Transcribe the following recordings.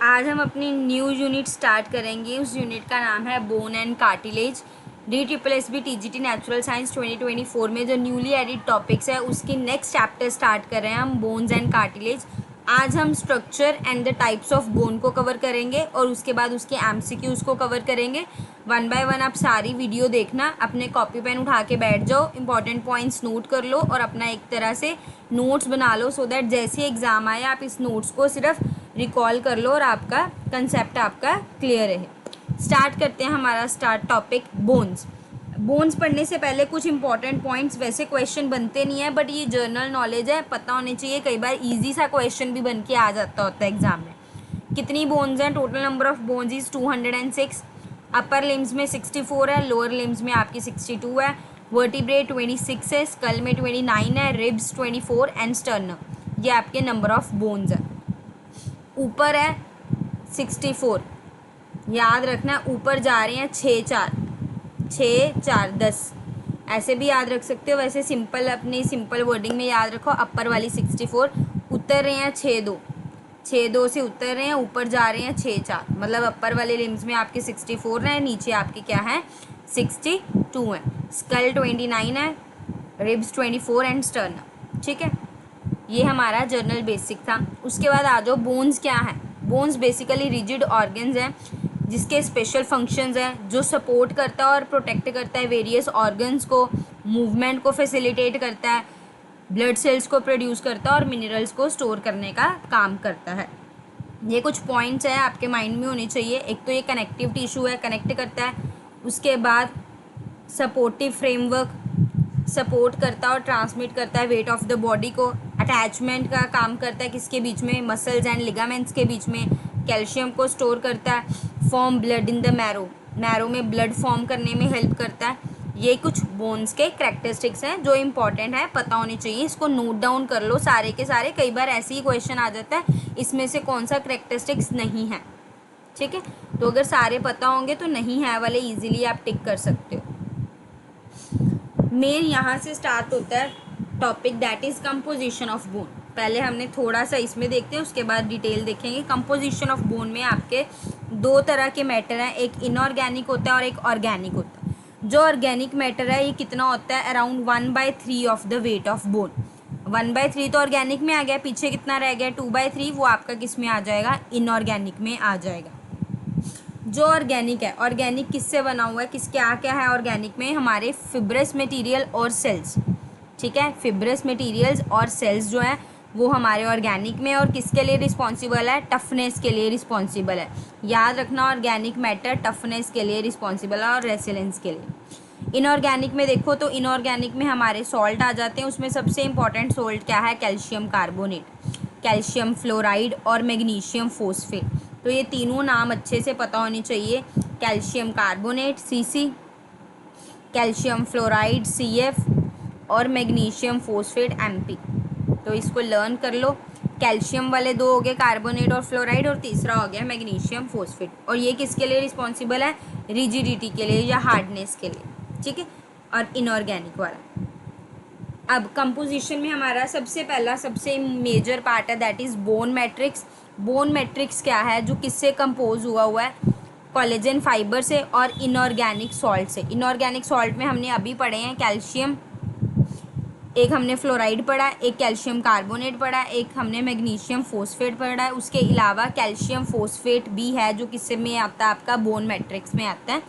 आज हम अपनी न्यू यूनिट स्टार्ट करेंगे। उस यूनिट का नाम है bone and cartilage. DSSB TGT natural science 2024 में जो न्यूली एडिड टॉपिक्स है उसकी नेक्स्ट चैप्टर स्टार्ट कर रहे हैं हम, बोन्स एंड कार्टिलेज। आज हम structure and the types of bone को कवर करेंगे और उसके बाद उसके MCQs को कवर करेंगे। वन बाय वन आप सारी वीडियो देखना, अपने कॉपी पेन उठा के बैठ जाओ, इंपॉर्टेंट पॉइंट्स नोट कर लो और अपना एक तरह से नोट्स बना लो, सो दैट जैसे एग्ज़ाम आए आप इस नोट्स को सिर्फ रिकॉल कर लो और आपका कंसेप्ट आपका क्लियर रहे। स्टार्ट करते हैं हमारा टॉपिक बोन्स। बोन्स पढ़ने से पहले कुछ इंपॉर्टेंट पॉइंट्स, वैसे क्वेश्चन बनते नहीं है बट ये जनरल नॉलेज है, पता होने चाहिए। कई बार इजी सा क्वेश्चन भी बन के आ जाता होता है एग्जाम में। कितनी बोन्स हैं? Total number of bones is 206। Upper limbs में 64 है, लोअर लिम्स में आपकी 62 है, वर्टिब्रे 26 है, स्कल में 29 है, रिब्स 24 एंड स्टर्नम। ये आपके नंबर ऑफ बोन्स है। ऊपर है 64, याद रखना ऊपर जा रहे हैं 6 4 10, ऐसे भी याद रख सकते हो। वैसे सिंपल, अपनी सिंपल वर्डिंग में याद रखो। अपर वाली 64, उतर रहे हैं 6 2 से उतर रहे हैं, ऊपर जा रहे हैं 6 4, मतलब अपर वाले लिम्स में आपके 64 है, नीचे आपकी क्या है 62 है। स्कल 29 है, रिब्स 24 एंड स्टर्नम। ठीक है, ये हमारा जर्नल बेसिक था। उसके बाद आ जाओ बोन्स क्या है। बोन्स बेसिकली रिजिड ऑर्गन्स हैं जिसके स्पेशल फंक्शंस हैं, जो सपोर्ट करता है और प्रोटेक्ट करता है वेरियस ऑर्गन्स को, मूवमेंट को फैसिलिटेट करता है, ब्लड सेल्स को प्रोड्यूस करता है और मिनरल्स को स्टोर करने का काम करता है। ये कुछ पॉइंट्स हैं आपके माइंड में होने चाहिए। एक तो ये कनेक्टिव टिश्यू है, कनेक्ट करता है। उसके बाद सपोर्टिव फ्रेमवर्क, सपोर्ट करता है और ट्रांसमिट करता है वेट ऑफ द बॉडी को। अटैचमेंट का काम करता है किसके बीच में? मसल्स एंड लिगामेंट्स के बीच में। कैल्शियम को स्टोर करता है। Form blood in the marrow, marrow में ब्लड फॉर्म करने में हेल्प करता है। ये कुछ बोन्स के कैरेक्टरिस्टिक्स हैं जो इंपॉर्टेंट है, पता होने चाहिए। इसको नोट डाउन कर लो सारे के सारे। कई बार ऐसे ही क्वेश्चन आ जाता है इसमें से कौन सा कैरेक्टरिस्टिक्स नहीं है। ठीक है, तो अगर सारे पता होंगे तो नहीं है वाले ईजिली आप टिक कर सकते हो। मेन यहाँ से स्टार्ट होता है topic, that is composition of bone. पहले हमने थोड़ा सा इसमें देखते हैं, उसके बाद डिटेल देखेंगे। कंपोजिशन ऑफ बोन में आपके दो तरह के मैटर हैं, एक इनऑर्गेनिक होता है और एक ऑर्गेनिक होता है। जो ऑर्गेनिक मैटर है ये कितना होता है? Around 1/3 of the weight of bone. 1/3 तो ऑर्गेनिक में आ गया, पीछे कितना रह गया? 2/3, वो आपका किस में आ जाएगा? इनऑर्गेनिक में आ जाएगा। जो ऑर्गेनिक है, ऑर्गेनिक किससे बना हुआ है? क्या क्या है ऑर्गेनिक में? हमारे फिब्रस मटेरियल और सेल्स। ठीक है, फिब्रस मटेरियल्स और सेल्स जो है वो हमारे ऑर्गेनिक में, और किसके लिए रिस्पॉन्सिबल है? टफनेस के लिए रिस्पॉन्सिबल है। याद रखना, ऑर्गेनिक मैटर टफनेस के लिए रिस्पॉन्सिबल है और रेसिलेंस के लिए। इनऑर्गेनिक में देखो तो इनऑर्गेनिक में हमारे सॉल्ट आ जाते हैं। उसमें सबसे इंपॉर्टेंट सॉल्ट क्या है? कैल्शियम कार्बोनेट, कैल्शियम फ्लोराइड और मैग्नीशियम फोस्फेट। तो ये तीनों नाम अच्छे से पता होने चाहिए। Calcium carbonate Cc, calcium fluoride CF और मैग्नीशियम फोस्फेट MP। तो इसको लर्न कर लो। कैल्शियम वाले दो हो गए, कार्बोनेट और फ्लोराइड, और तीसरा हो गया मैग्नीशियम फोस्फेट। और ये किसके लिए रिस्पॉन्सिबल है? रिजिडिटी के लिए या हार्डनेस के लिए। ठीक है, और इनऑर्गेनिक वाला। अब कंपोजिशन में हमारा सबसे पहला, सबसे मेजर पार्ट है, that is bone matrix. Bone matrix क्या है? जो किससे कंपोज हुआ है? कोलेजन फाइबर से और इनऑर्गेनिक सॉल्ट से। इनऑर्गेनिक सॉल्ट में हमने अभी पढ़े हैं कैल्शियम, एक हमने फ्लोराइड पढ़ा, एक कैल्शियम कार्बोनेट पढ़ा, एक हमने मैग्नीशियम फोस्फेट पढ़ा है। उसके अलावा कैल्शियम फोस्फेट भी है जो किससे में आता है? आपका बोन मैट्रिक्स में आता है।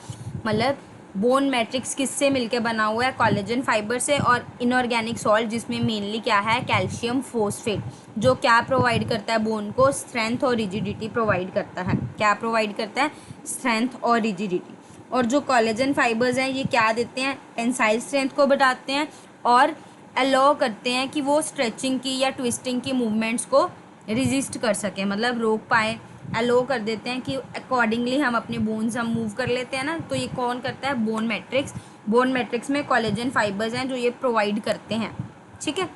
मतलब बोन मैट्रिक्स किससे मिलके बना हुआ है? कोलेजन फाइबर से और इनऑर्गेनिक सॉल्ट, जिसमें मेनली क्या है? कैल्शियम फोस्फेट, जो क्या प्रोवाइड करता है? बोन को स्ट्रेंथ और रिजिडिटी प्रोवाइड करता है। क्या प्रोवाइड करता है? स्ट्रेंथ और रिजिडिटी। और जो कोलेजन फाइबर्स हैं ये क्या देते हैं? टेंसाइल स्ट्रेंथ को बढ़ाते हैं और अलाउ करते हैं कि वो स्ट्रेचिंग की या ट्विस्टिंग की मूवमेंट्स को रेजिस्ट कर सकें, मतलब रोक पाए। अलाउ कर देते हैं कि अकॉर्डिंगली हम अपने बोन्स हम मूव कर लेते हैं ना। तो ये कौन करता है? Bone matrix. बोन मैट्रिक्स में कोलेजन फाइबर्स हैं जो ये प्रोवाइड करते हैं। ठीक है,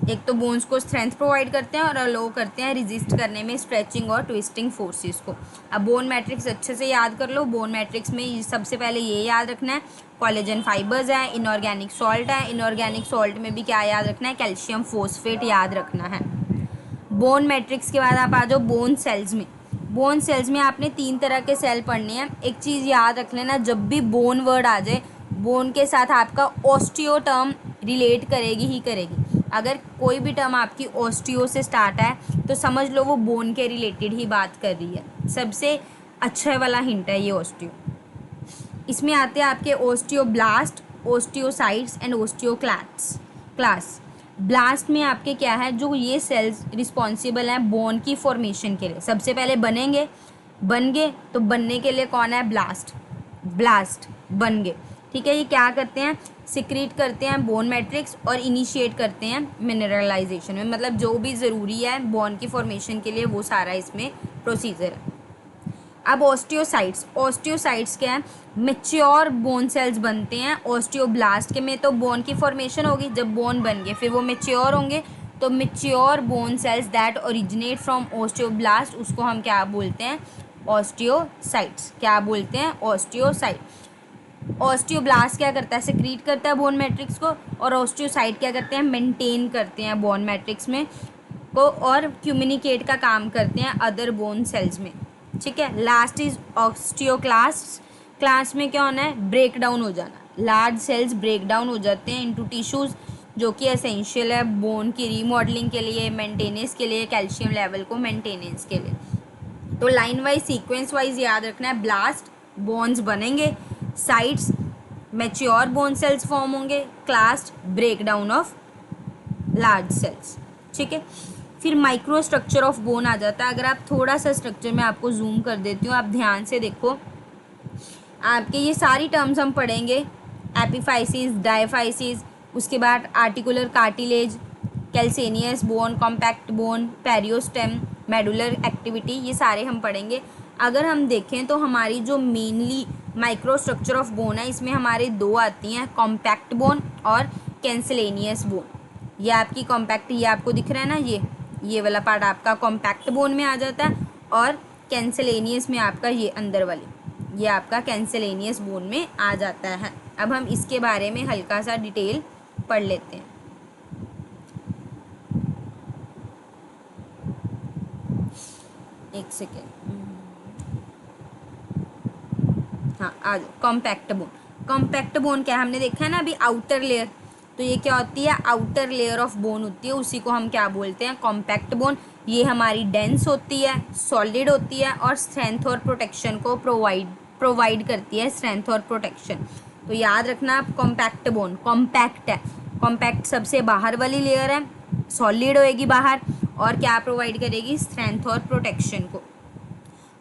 एक तो बोन्स को स्ट्रेंथ प्रोवाइड करते हैं और अलो करते हैं रेजिस्ट करने में स्ट्रेचिंग और ट्विस्टिंग फोर्सेस को। अब बोन मैट्रिक्स अच्छे से याद कर लो। बोन मैट्रिक्स में सबसे पहले ये याद रखना है, कोलेजन फाइबर्स है, इनऑर्गेनिक सॉल्ट है। इनऑर्गेनिक सॉल्ट में भी क्या याद रखना है? कैल्शियम फोस्फेट याद रखना है। बोन मैट्रिक्स के बाद आप आ जाओ बोन सेल्स में। बोन सेल्स में आपने 3 तरह के सेल पढ़ने हैं। एक चीज़ याद रख लेना, जब भी बोन वर्ड आ जाए, बोन के साथ आपका ऑस्टियो टर्म रिलेट करेगी ही करेगी। अगर कोई भी टर्म आपकी ऑस्टियो से स्टार्ट है तो समझ लो वो बोन के रिलेटेड ही बात कर रही है। सबसे अच्छा वाला हिंट है ये ऑस्टियो। इसमें आते हैं आपके osteoblast, osteocytes and osteoclast. Blast में आपके क्या है, जो ये सेल्स रिस्पॉन्सिबल हैं बोन की फॉर्मेशन के लिए। सबसे पहले बन गए तो बनने के लिए कौन है, ब्लास्ट बन गए। ठीक है, ये क्या करते हैं, सिक्रीट करते हैं बोन मैट्रिक्स और इनिशिएट करते हैं मिनरलाइजेशन में, मतलब जो भी ज़रूरी है बोन की फॉर्मेशन के लिए वो सारा इसमें प्रोसीजर है। अब ओस्टियोसाइट्स क्या है, मेच्योर बोन सेल्स बनते हैं। ओस्टियोब्लास्ट के में तो बोन की फॉर्मेशन होगी, जब बोन बन गए फिर वो मेच्योर होंगे, तो mature bone cells that originate from osteoblast उसको हम क्या बोलते हैं, ओस्टियोसाइट्स। क्या बोलते हैं, ओस्टियोसाइट। ओस्टियोब्लास्ट क्या करता है, सिक्रीट करता है बोन मैट्रिक्स को, और ओस्टियोसाइट क्या करते हैं, मेंटेन करते हैं बोन मैट्रिक्स में को, और कम्युनिकेट का काम करते हैं अदर बोन सेल्स में। ठीक है, लास्ट इज ऑस्टियोक्लास्ट। क्लास में क्या होना है, ब्रेक डाउन हो जाना। लार्ज सेल्स ब्रेक डाउन हो जाते हैं इनटू टिश्यूज, जो कि एसेंशियल है बोन की रीमॉडलिंग के लिए, मेंटेनेंस के लिए, कैल्शियम लेवल को मेंटेनेंस के लिए। तो लाइन वाइज सीक्वेंस वाइज याद रखना है, ब्लास्ट बोन्स बनेंगे, sites mature bone cells form होंगे, clast break down of large cells. ठीक है, फिर माइक्रो स्ट्रक्चर ऑफ बोन आ जाता है। अगर आप थोड़ा सा स्ट्रक्चर में आपको जूम कर देती हूँ, आप ध्यान से देखो, आपके ये सारी टर्म्स हम पढ़ेंगे, एपिफाइसिस, डायफाइसिस, उसके बाद articular cartilage, calcaneus bone, compact bone, periosteum, medullary activity, ये सारे हम पढ़ेंगे। अगर हम देखें तो हमारी जो mainly micro structure of bone है, इसमें हमारे दो आती हैं, कॉम्पैक्ट बोन और कैंसलेनियस बोन। ये आपकी कॉम्पैक्ट, ये आपको दिख रहा है ना, ये वाला पार्ट आपका कॉम्पैक्ट बोन में आ जाता है, और कैंसलेनियस में आपका ये अंदर वाली, ये आपका कैंसलेनियस बोन में आ जाता है। अब हम इसके बारे में हल्का सा डिटेल पढ़ लेते हैं। एक सेकेंड, हाँ आ जाओ। कॉम्पैक्ट बोन क्या है, हमने देखा है ना अभी, आउटर लेयर। तो ये क्या होती है, आउटर लेयर ऑफ बोन होती है, उसी को हम क्या बोलते हैं, कॉम्पैक्ट बोन। ये हमारी डेंस होती है, सॉलिड होती है, और स्ट्रेंथ और प्रोटेक्शन को प्रोवाइड करती है, स्ट्रेंथ और प्रोटेक्शन। तो याद रखना, कॉम्पैक्ट बोन कॉम्पैक्ट है, कॉम्पैक्ट सबसे बाहर वाली लेयर है, सॉलिड होएगी बाहर, और क्या प्रोवाइड करेगी, स्ट्रेंथ और प्रोटेक्शन को।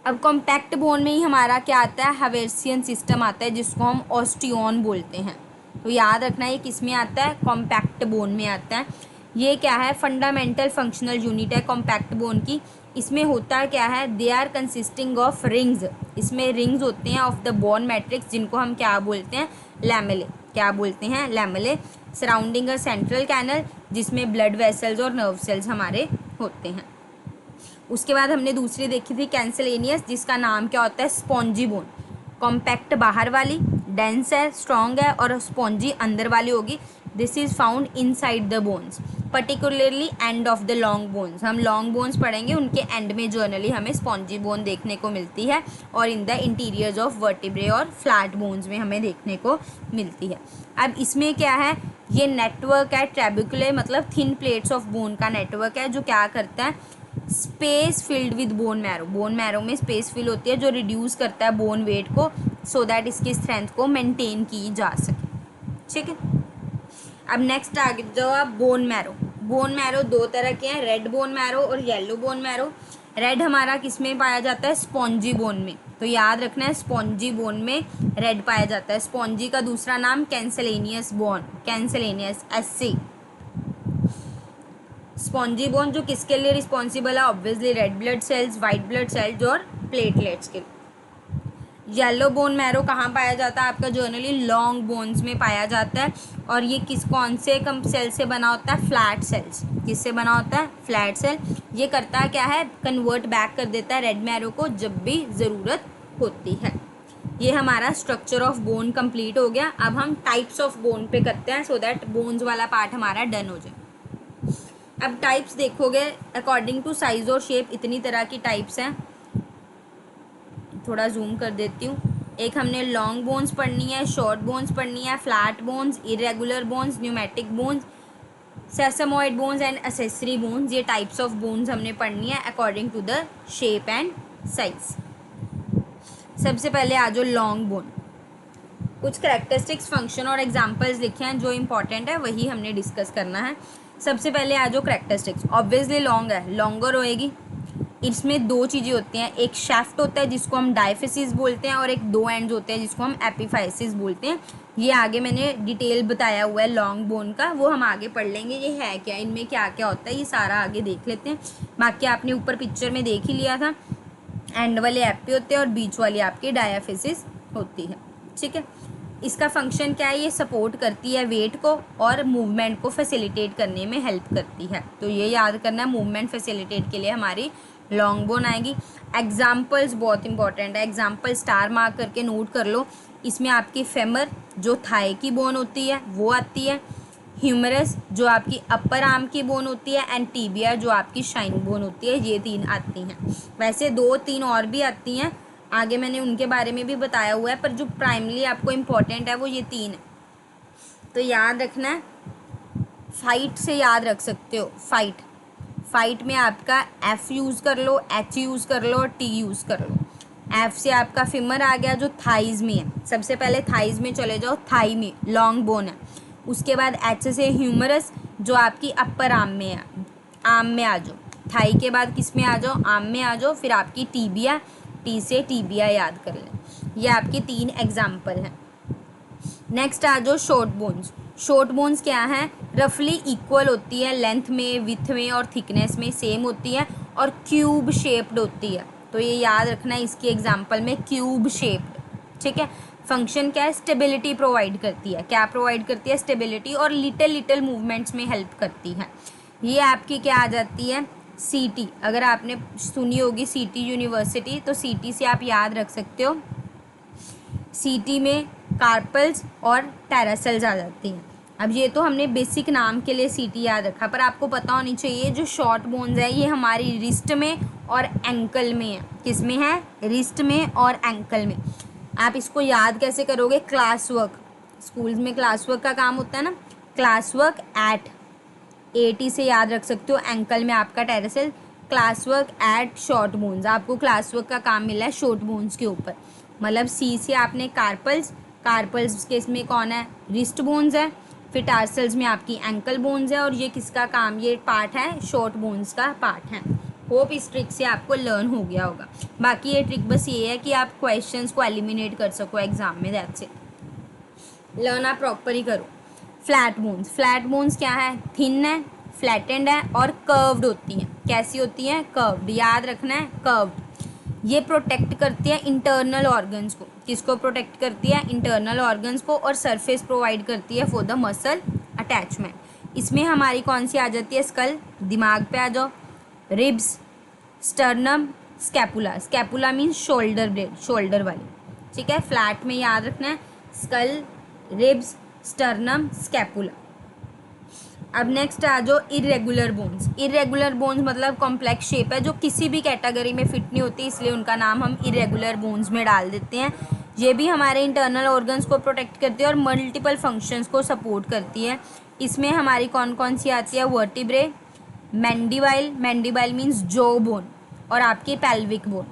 अब कॉम्पैक्ट बोन में ही हमारा क्या आता है, हवेर्सियन सिस्टम आता है, जिसको हम ऑस्टियोन बोलते हैं। तो याद रखना, ये किस में आता है, कॉम्पैक्ट बोन में आता है। ये क्या है, फंडामेंटल फंक्शनल यूनिट है कॉम्पैक्ट बोन की। इसमें होता क्या है, they are consisting of rings. इसमें रिंग्स होते हैं ऑफ द बोन मैट्रिक्स, जिनको हम क्या बोलते हैं, लैमेले। क्या बोलते हैं, लैमेले, सराउंडिंग अ सेंट्रल कैनल, जिसमें ब्लड वेसल्स और नर्व सेल्स हमारे होते हैं। उसके बाद हमने दूसरी देखी थी कैंसलेनियस, जिसका नाम क्या होता है, स्पॉन्जी बोन। कॉम्पैक्ट बाहर वाली, डेंस है, स्ट्रॉन्ग है, और स्पॉन्जी अंदर वाली होगी। This is found inside the bones, particularly end of the long bones. हम लॉन्ग बोन्स पढ़ेंगे, उनके एंड में जर्नली हमें स्पॉन्जी बोन देखने को मिलती है, और in the interiors of vertebrae और फ्लैट बोन्स में हमें देखने को मिलती है। अब इसमें क्या है, ये नेटवर्क है ट्रेबिकुले, मतलब थिन प्लेट्स ऑफ बोन का नेटवर्क है, जो क्या करता है, space filled with bone marrow में स्पेस फिल होती है, जो रिड्यूस करता है बोन वेट को, सो दैट इसकी स्ट्रेंथ को मेंटेन की जा सके। ठीक है, अब नेक्स्ट आगे जाओ आप, बोन मैरो दो तरह के हैं, रेड बोन मैरो और येलो बोन मैरो। रेड हमारा किस में पाया जाता है, स्पॉन्जी बोन में। तो याद रखना है, स्पॉन्जी बोन में रेड पाया जाता है। स्पॉन्जी का दूसरा नाम कैंसलेनियस बोन, कैंसलेनियस SC। स्पॉन्जी बोन जो किसके लिए रिस्पॉन्सिबल है, obviously red blood cells, white blood cells और प्लेटलेट्स के लिए। येलो बोन मैरो कहाँ पाया जाता है, आपका जर्नली लॉन्ग बोन्स में पाया जाता है, और ये कौन से सेल से बना होता है, फ्लैट सेल्स। किससे बना होता है, फ्लैट सेल। ये करता क्या है, कन्वर्ट बैक कर देता है रेड मैरो को जब भी ज़रूरत होती है। ये हमारा स्ट्रक्चर ऑफ बोन कंप्लीट हो गया। अब हम टाइप्स ऑफ बोन पे करते हैं, सो दैट बोन्स वाला पार्ट हमारा डन हो जाए। अब टाइप्स देखोगे, अकॉर्डिंग टू साइज और शेप इतनी तरह की टाइप्स हैं। थोड़ा जूम कर देती हूँ। एक हमने लॉन्ग बोन्स पढ़नी है, शॉर्ट बोन्स पढ़नी है, flat bones, irregular bones, pneumatic bones, sesamoid bones and accessory bones. ये टाइप्स ऑफ बोन्स हमने पढ़नी है according to the shape and size. सबसे पहले आ जाओ लॉन्ग बोन। कुछ करेक्टरिस्टिक्स, फंक्शन और एग्जांपल्स लिखे हैं, जो इंपॉर्टेंट है वही हमने डिस्कस करना है। सबसे पहले आ जाओ करेक्टरिस्टिक्स। ऑब्वियसली लॉन्ग है, लॉन्गर होएगी। इसमें दो चीज़ें होती हैं, एक शाफ्ट होता है जिसको हम डायफिसिस बोलते हैं, और एक दो एंड्स होते हैं जिसको हम एपिफाइसिस बोलते हैं। ये आगे मैंने डिटेल बताया हुआ है लॉन्ग बोन का, वो हम आगे पढ़ लेंगे। ये है क्या, इनमें क्या क्या होता है, ये सारा आगे देख लेते हैं। बाकी आपने ऊपर पिक्चर में देख ही लिया था, एंड वाले एपी होते हैं और बीच वाली आपकी डायफिसिस होती है। ठीक है, इसका फंक्शन क्या है, ये सपोर्ट करती है वेट को और मूवमेंट को फैसिलिटेट करने में हेल्प करती है। तो ये याद करना है, मूवमेंट फैसिलिटेट के लिए हमारी लॉन्ग बोन आएगी। एग्जाम्पल्स बहुत इंपॉर्टेंट है, एग्जाम्पल स्टार मार्क करके नोट कर लो। इसमें आपकी फेमर जो थाई की बोन होती है वो आती है, ह्यूमरस जो आपकी अपर आर्म की बोन होती है, एंड टीबिया जो आपकी शाइन बोन होती है। ये तीन आती हैं। वैसे दो तीन और भी आती हैं, आगे मैंने उनके बारे में भी बताया हुआ है, पर जो प्राइमरी आपको इम्पोर्टेंट है वो ये तीन है। तो याद रखना है, फाइट से याद रख सकते हो। फाइट में आपका एफ यूज़ कर लो, एच यूज़ कर लो और टी यूज़ कर लो। एफ से आपका फिमर आ गया जो थाइज में है, सबसे पहले थाइज में चले जाओ, थाई में लॉन्ग बोन है। उसके बाद एच से ह्यूमरस जो आपकी अपर आर्म में है, आर्म में आ जाओ। थाई के बाद किस में आ जाओ, आर्म में आ जाओ। फिर आपकी टीबिया, टी से टीबिया याद कर लें। ये आपकी तीन एग्जाम्पल हैं। नेक्स्ट आ जाओ शॉर्ट बोन्स। शॉर्ट बोन्स क्या है, रफली इक्वल होती है, लेंथ में, विथ में और थिकनेस में सेम होती है, और क्यूब शेप्ड होती है। तो ये याद रखना है, इसकी एग्जांपल में क्यूब शेप्ड। ठीक है, फंक्शन क्या है, स्टेबिलिटी प्रोवाइड करती है। क्या प्रोवाइड करती है, स्टेबिलिटी, और लिटिल मूवमेंट्स में हेल्प करती है। ये आपकी क्या आ जाती है, सीटी। अगर आपने सुनी होगी सीटी यूनिवर्सिटी, तो सीटी से आप याद रख सकते हो, सीटी में कार्पल्स और टेरासेल्स आ जाती हैं। अब ये तो हमने बेसिक नाम के लिए सीटी याद रखा, पर आपको पता होनी चाहिए जो शॉर्ट बोन्स है ये हमारी रिस्ट में और एंकल में है। किस में है, रिस्ट में और एंकल में। आप इसको याद कैसे करोगे, क्लास वर्क, स्कूल्स में क्लास वर्क का काम होता है ना, क्लास वर्क एट एटी से याद रख सकते हो, एंकल में आपका tarsal, class work at short bones. आपको क्लास वर्क का काम मिला है शॉर्ट बोन्स के ऊपर। मतलब सी से आपने कार्पल्स के इसमें कौन है, रिस्ट बोन्स है। फिर टार्सल्स में आपकी एंकल बोन्स है, और ये किसका काम, ये पार्ट है शॉर्ट बोन्स का पार्ट है। होप इस ट्रिक से आपको लर्न हो गया होगा। बाकी ये ट्रिक बस ये है कि आप क्वेश्चंस को एलिमिनेट कर सको एग्जाम में, दैट्स इट। लर्न आप प्रॉपर ही करो। फ्लैट बोन्स क्या है, थिन है, फ्लैटेंड है और कर्व्ड होती हैं। कैसी होती हैं, कर्व्ड। याद रखना है, कर्व्ड। ये प्रोटेक्ट करती है इंटरनल ऑर्गन्स को। किसको प्रोटेक्ट करती है, इंटरनल ऑर्गन्स को, और सरफेस प्रोवाइड करती है फॉर द मसल अटैचमेंट। इसमें हमारी कौन सी आ जाती है, स्कल, दिमाग पे आ जाओ, ribs, sternum, scapula. Scapula means shoulder blade, shoulder वाली। ठीक है, फ्लैट में याद रखना है, स्कल, रिब्स, स्टर्नम, स्कैपुला। अब नेक्स्ट आ जाओ इरेगुलर बोन्स। इरेगुलर बोन्स मतलब कॉम्प्लेक्स शेप है, जो किसी भी कैटेगरी में फिट नहीं होती, इसलिए उनका नाम हम इरेगुलर बोन्स में डाल देते हैं। ये भी हमारे इंटरनल ऑर्गन्स को प्रोटेक्ट करती है और मल्टीपल फंक्शंस को सपोर्ट करती है। इसमें हमारी कौन कौन सी आती है, वर्टिब्रे, मैंडिबाइल मीन्स जो बोन, और आपकी पेल्विक बोन।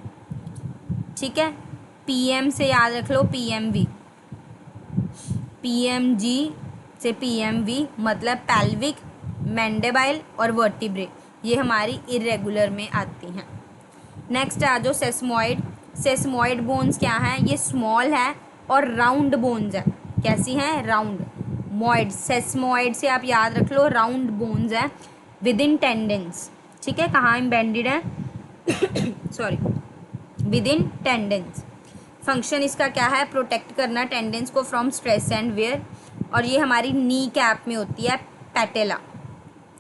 ठीक है, पीएम से याद रख लो, पीएमवी, पीएमजी से पीएमवी मतलब पेल्विक, मैंडिबाइल और वर्टिब्रे। ये हमारी इरेगुलर में आती हैं। नेक्स्ट आ जाओ सेस्मॉइड। सेस्मॉइड बोन्स क्या हैं, ये स्मॉल है और राउंड बोन्स है। कैसी हैं, राउंड। मॉइड, सेस्मॉइड से आप याद रख लो, राउंड बोन्स है विद इन टेंडेंस। ठीक है, कहाँ इम्बेंडेड है sorry, within tendons. Function इसका क्या है, प्रोटेक्ट करना टेंडेंस को फ्रॉम स्ट्रेस एंड वेयर। और ये हमारी नी कैप में होती है, पैटेला।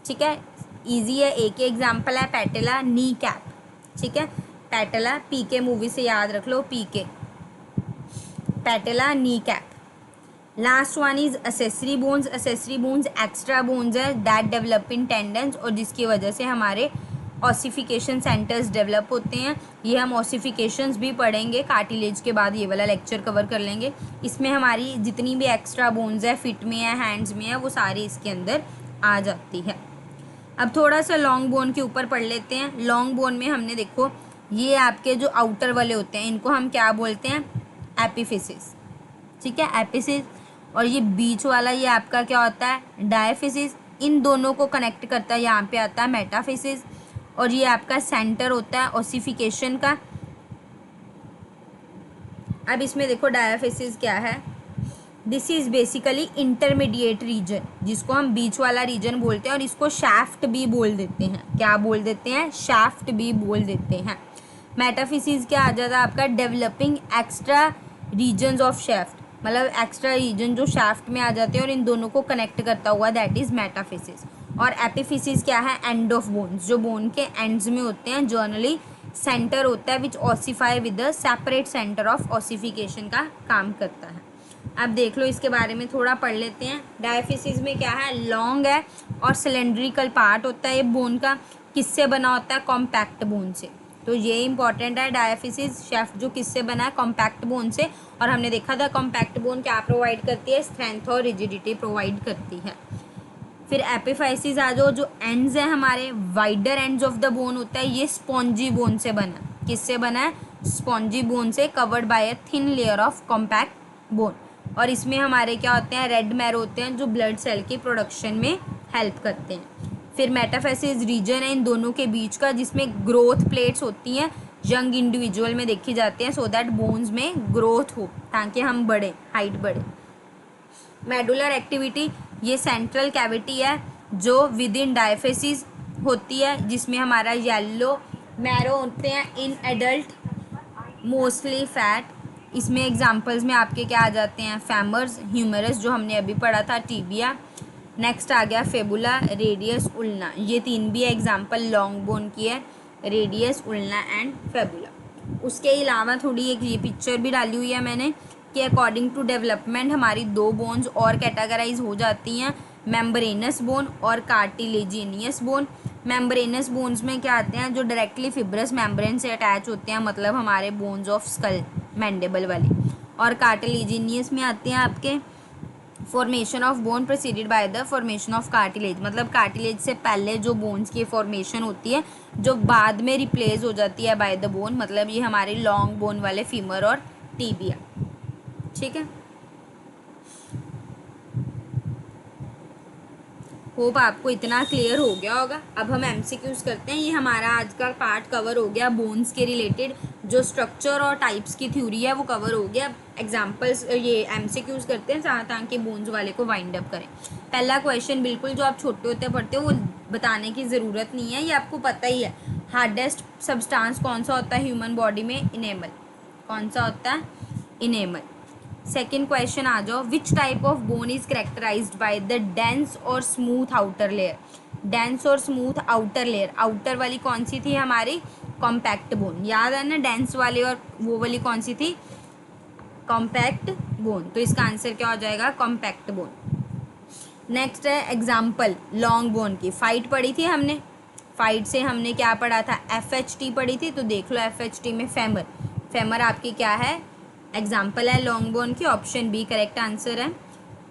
ठीक है, इजी है, एक ही एग्जाम्पल है, पैटेला, नी कैप। ठीक है, पैटेला, पीके मूवी से याद रख लो, PK, patella, knee cap. Last one is accessory bones. Accessory bones extra bones है दैट डेवलप इन टेंडेंस, और जिसकी वजह से हमारे ऑसिफिकेशन सेंटर्स डेवलप होते हैं। ये हम ऑसिफिकेशंस भी पढ़ेंगे, कार्टिलेज के बाद ये वाला लेक्चर कवर कर लेंगे। इसमें हमारी जितनी भी एक्स्ट्रा बोन्स है, फिट में है, हैंड्स में है, वो सारी इसके अंदर आ जाती है। अब थोड़ा सा लॉन्ग बोन के ऊपर पढ़ लेते हैं। लॉन्ग बोन में हमने देखो ये आपके जो आउटर वाले होते हैं इनको हम क्या बोलते हैं, एपिफिसिस, ठीक है, एपिफिसिस। और ये बीच वाला ये आपका क्या होता है, डायफिसिस। इन दोनों को कनेक्ट करता है, यहाँ पे आता है मेटाफिसिस। और ये आपका सेंटर होता है ऑसिफिकेशन का। अब इसमें देखो डायफिसिस क्या है, this is basically intermediate region, जिसको हम बीच वाला रीजन बोलते हैं और इसको शैफ्ट भी बोल देते हैं। क्या बोल देते हैं, शैफ्ट भी बोल देते हैं। मेटाफिसिस क्या आ जाता है आपका, developing extra regions of shaft, मतलब एक्स्ट्रा रीजन जो शैफ्ट में आ जाते हैं और इन दोनों को कनेक्ट करता हुआ, दैट इज मेटाफिसिस। और एपिफिसिस क्या है, एंड ऑफ बोन्स, जो बोन के एंड्स में होते हैं। जर्नली सेंटर होता है which ossify with the separate center of ossification का काम करता है। अब देख लो इसके बारे में थोड़ा पढ़ लेते हैं। डायफिसिस में क्या है, लॉन्ग है और सिलेंड्रिकल पार्ट होता है ये बोन का। किससे बना होता है, कॉम्पैक्ट बोन से। तो ये इंपॉर्टेंट है, डायफिसिस शेफ्ट जो किससे बना है, कॉम्पैक्ट बोन से। और हमने देखा था कॉम्पैक्ट बोन क्या प्रोवाइड करती है, स्ट्रेंथ और रिजिडिटी प्रोवाइड करती है। फिर एपिफाइसिस आ जाओ, जो एंड्स है हमारे, wider ends of the bone होता है, ये स्पॉन्जी बोन से बना। किससे बना है, स्पॉन्जी बोन से, covered by a thin layer of compact bone. और इसमें हमारे क्या होते हैं, रेड मैरो होते हैं जो ब्लड सेल की प्रोडक्शन में हेल्प करते हैं। फिर मेटाफिसिस रीजन है इन दोनों के बीच का, जिसमें ग्रोथ प्लेट्स होती हैं, यंग इंडिविजुअल में देखी जाती हैं, सो दैट बोन्स में ग्रोथ हो, ताकि हम बढ़े, हाइट बढ़े। मेडुलर एक्टिविटी, ये सेंट्रल कैविटी है जो विद इन डायफिसिस होती है, जिसमें हमारा येलो मैरो होते हैं इन एडल्ट, मोस्टली फैट। इसमें एग्जांपल्स में आपके क्या आ जाते हैं, फेमर्स, ह्यूमरस जो हमने अभी पढ़ा था, टीबिया। नेक्स्ट आ गया फेबुला, रेडियस, उल्ना। ये तीन भी एग्जांपल लॉन्ग बोन की है, रेडियस, उल्ना एंड फेबुला। उसके अलावा थोड़ी एक ये पिक्चर भी डाली हुई है मैंने कि अकॉर्डिंग टू डेवलपमेंट हमारी दो बोन्स और कैटेगराइज हो जाती हैं, मेम्ब्रेनस बोन और कार्टिलेजिनियस बोन। मेम्ब्रेनस बोन्स में क्या आते हैं, जो डायरेक्टली फिब्रस मेम्ब्रेन से अटैच होते हैं, मतलब हमारे बोन्स ऑफ स्कल, मैंडेबल वाले। और कार्टिलेजिनियस में आते हैं आपके formation of bone preceded by the formation of cartilage, मतलब कार्टिलेज से पहले जो बोन्स की फॉर्मेशन होती है जो बाद में रिप्लेस हो जाती है बाय द बोन, मतलब ये हमारे लॉन्ग बोन वाले फीमर और टीबिया, ठीक है। होप आपको इतना क्लियर हो गया होगा। अब हम एमसीक्यूज करते हैं। ये हमारा आज का पार्ट कवर हो गया बोन्स के रिलेटेड, जो स्ट्रक्चर और टाइप्स की थ्योरी है वो कवर हो गया। एग्जांपल्स ये एमसीक्यूज करते हैं ताकि बोन्स वाले को वाइंड अप करें। पहला क्वेश्चन बिल्कुल जो आप छोटे होते पढ़ते हो वो बताने की ज़रूरत नहीं है, ये आपको पता ही है। हार्डेस्ट सब्सटेंस कौन सा होता है ह्यूमन बॉडी में, इनेमल। कौन सा होता है, इनेमल। सेकेंड क्वेश्चन आ जाओ, which type of bone is characterised by the dense और स्मूथ आउटर लेयर। डेंस और स्मूथ आउटर लेयर, आउटर वाली कौन सी थी हमारी, कॉम्पैक्ट बोन, याद है ना, डेंस वाली, और वो वाली कौन सी थी, कॉम्पैक्ट बोन। तो इसका आंसर क्या हो जाएगा, कॉम्पैक्ट बोन। नेक्स्ट है एग्जाम्पल लॉन्ग बोन की, फाइट पढ़ी थी हमने, फाइट से हमने क्या पढ़ा था, FHT पढ़ी थी। तो देख लो FHT में फेमर, फेमर आपकी क्या है, एग्जाम्पल है लॉन्ग बोन की, ऑप्शन बी करेक्ट आंसर है।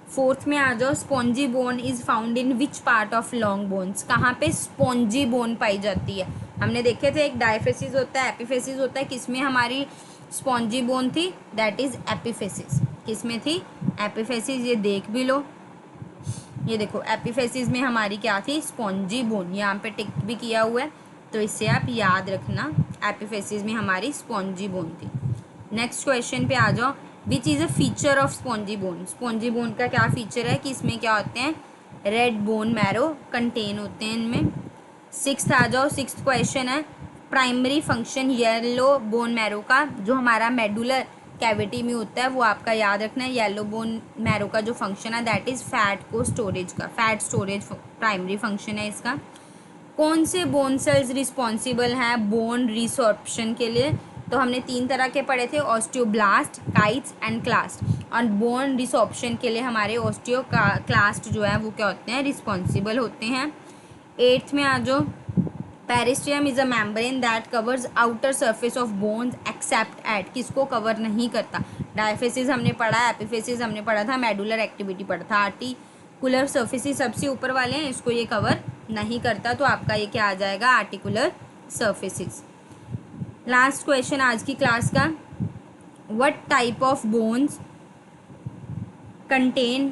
फोर्थ में आ जाओ, spongy bone is found in which part of long bones, कहाँ पे स्पॉन्जी बोन पाई जाती है। हमने देखे थे एक डायफिसिस होता है, एपिफिसिस होता है, किसमें हमारी स्पॉन्जी बोन थी, दैट इज एपिफिसिस। किसमें थी, एपिफिसिस। ये देख भी लो, ये देखो एपिफिसिस में हमारी क्या थी, स्पॉन्जी बोन, यहाँ पे टिक भी किया हुआ है, तो इससे आप याद रखना, एपिफिसिस में हमारी स्पॉन्जी बोन थी। नेक्स्ट क्वेश्चन पे आ जाओ, which is a feature of spongy bone. Spongy bone का क्या फीचर है कि इसमें क्या होते हैं, रेड बोन मैरो कंटेन होते हैं इनमें। सिक्स्थ आ जाओ, सिक्स्थ क्वेश्चन है, primary function yellow bone marrow का, जो हमारा मेडुलर कैविटी में होता है, वो आपका याद रखना है। येलो बोन मैरो का जो फंक्शन है दैट इज़ फैट को स्टोरेज का, फैट स्टोरेज प्राइमरी फंक्शन है इसका। कौन से बोन सेल्स रिस्पॉन्सिबल हैं बोन रिसॉर्प्शन के लिए, तो हमने तीन तरह के पढ़े थे, ऑस्टियोब्लास्ट, काइट्स एंड क्लास्ट। और बोन रिसॉर्प्शन के लिए हमारे क्लास्ट जो है वो क्या होते हैं, रिस्पॉन्सिबल होते हैं। एट्थ में आ जाओ, periosteum is a membrane that covers outer surface of bones except at, किसको कवर नहीं करता? डायफेसिस हमने पढ़ा, एपिफेसिस हमने पढ़ा था, मेडुलर एक्टिविटी पढ़ा था। आर्टिकुलर सरफेसिस सबसे ऊपर वाले हैं, इसको ये कवर नहीं करता, तो आपका ये क्या आ जाएगा? Articular surfaces. लास्ट क्वेश्चन आज की क्लास का, what type of bones contain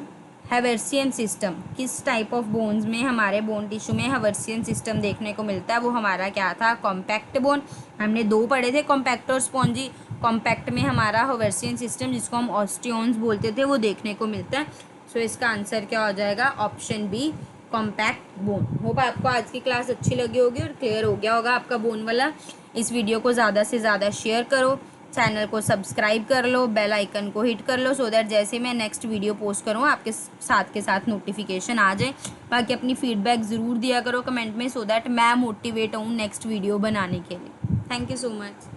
Haversian system? किस टाइप ऑफ बोन्स में हमारे बोन टिश्यू में हैवर्सियन सिस्टम देखने को मिलता है? वो हमारा क्या था? Compact bone. हमने दो पढ़े थे, कॉम्पैक्ट और स्पॉन्जी। कॉम्पैक्ट में हमारा हैवर्सियन सिस्टम, जिसको हम ऑस्टियोन्स बोलते थे, वो देखने को मिलता है। सो इसका आंसर क्या हो जाएगा? Option B, compact bone. Hope आपको आज की क्लास अच्छी लगी होगी और क्लियर हो गया होगा आपका बोन वाला। इस वीडियो को ज़्यादा से ज़्यादा शेयर करो, चैनल को सब्सक्राइब कर लो, बेल आइकन को हिट कर लो, सो दैट जैसे मैं नेक्स्ट वीडियो पोस्ट करूँ आपके साथ के साथ नोटिफिकेशन आ जाए। बाकी अपनी फीडबैक ज़रूर दिया करो कमेंट में, सो दैट मैं मोटिवेट हूँ नेक्स्ट वीडियो बनाने के लिए। Thank you so much.